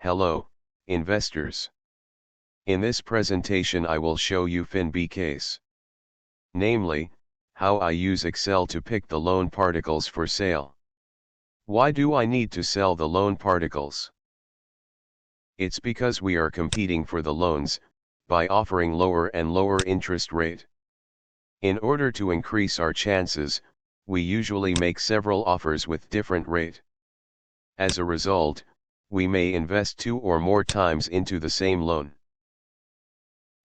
Hello, investors. In this presentation I will show you FinBee case. Namely, how I use Excel to pick the loan particles for sale. Why do I need to sell the loan particles? It's because we are competing for the loans, by offering lower and lower interest rate. In order to increase our chances, we usually make several offers with different rate. As a result, we may invest 2 or more times into the same loan.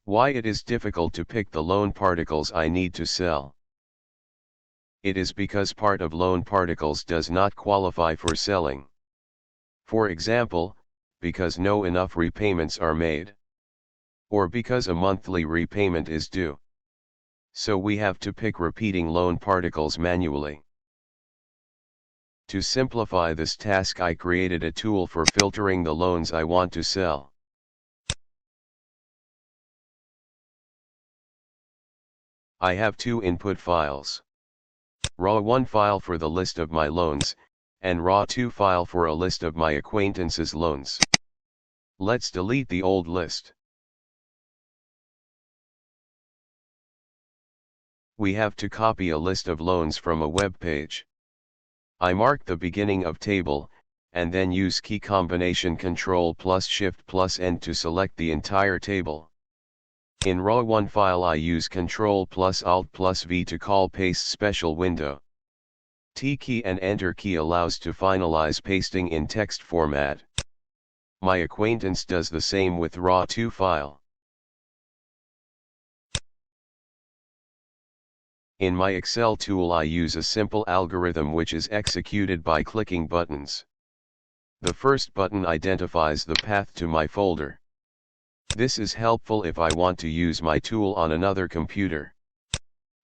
Why it is difficult to pick the loan particles I need to sell? It is because part of loan particles does not qualify for selling. For example, because no enough repayments are made. Or because a monthly repayment is due. So we have to pick repeating loan particles manually. To simplify this task, I created a tool for filtering the loans I want to sell. I have 2 input files. RAW1 file for the list of my loans, and RAW2 file for a list of my acquaintances' loans. Let's delete the old list. We have to copy a list of loans from a web page. I mark the beginning of table, and then use key combination Ctrl plus Shift plus N to select the entire table. In RAW1 file I use Ctrl plus Alt plus V to call paste special window. T key and Enter key allows to finalize pasting in text format. My acquaintance does the same with RAW2 file. In my Excel tool I use a simple algorithm which is executed by clicking buttons. The first button identifies the path to my folder. This is helpful if I want to use my tool on another computer.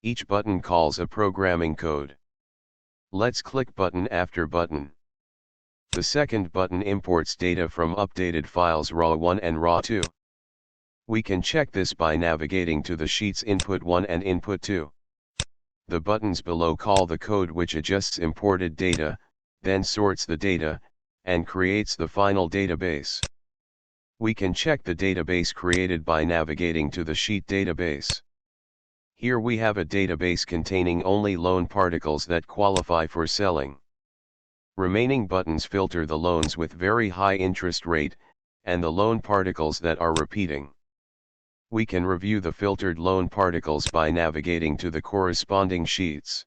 Each button calls a programming code. Let's click button after button. The second button imports data from updated files RAW1 and RAW2. We can check this by navigating to the sheets Input 1 and Input 2. The buttons below call the code which adjusts imported data, then sorts the data, and creates the final database. We can check the database created by navigating to the sheet database. Here we have a database containing only loan particles that qualify for selling. Remaining buttons filter the loans with very high interest rate, and the loan particles that are repeating. We can review the filtered loan particles by navigating to the corresponding sheets.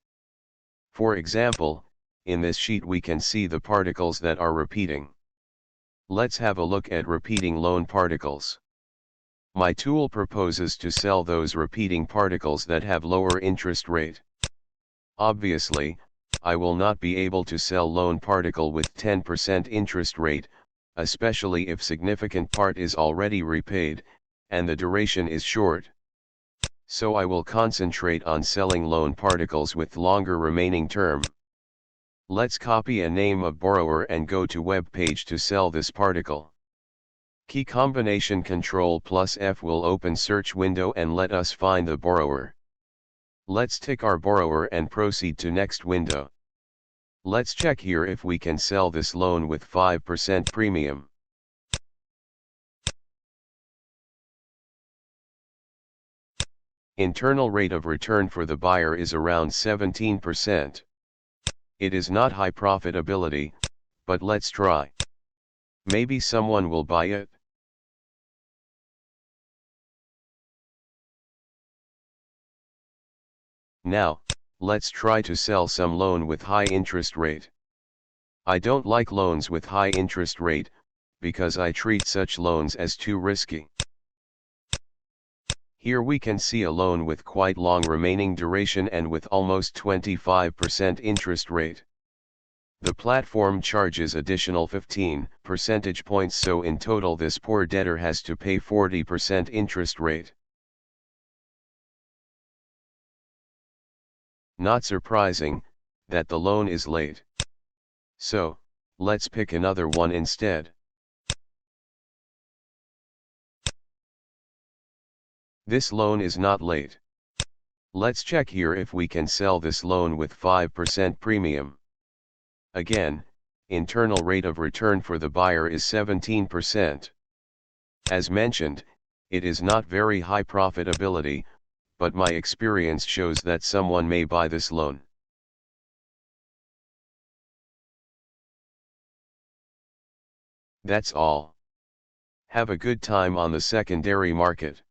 For example, in this sheet we can see the particles that are repeating. Let's have a look at repeating loan particles. My tool proposes to sell those repeating particles that have lower interest rate. Obviously, I will not be able to sell loan particle with 10% interest rate, especially if significant part is already repaid, and the duration is short. So I will concentrate on selling loan particles with longer remaining term. Let's copy a name of borrower and go to web page to sell this particle. Key combination Ctrl plus F will open search window and let us find the borrower. Let's tick our borrower and proceed to next window. Let's check here if we can sell this loan with 5% premium. Internal rate of return for the buyer is around 17%. It is not high profitability, but let's try. Maybe someone will buy it. Now, let's try to sell some loan with high interest rate. I don't like loans with high interest rate, because I treat such loans as too risky. Here we can see a loan with quite long remaining duration and with almost 25% interest rate. The platform charges additional 15 percentage points, so in total this poor debtor has to pay 40% interest rate. Not surprising, that the loan is late. So, let's pick another one instead. This loan is not late. Let's check here if we can sell this loan with 5% premium. Again, internal rate of return for the buyer is 17%. As mentioned, it is not very high profitability, but my experience shows that someone may buy this loan. That's all. Have a good time on the secondary market.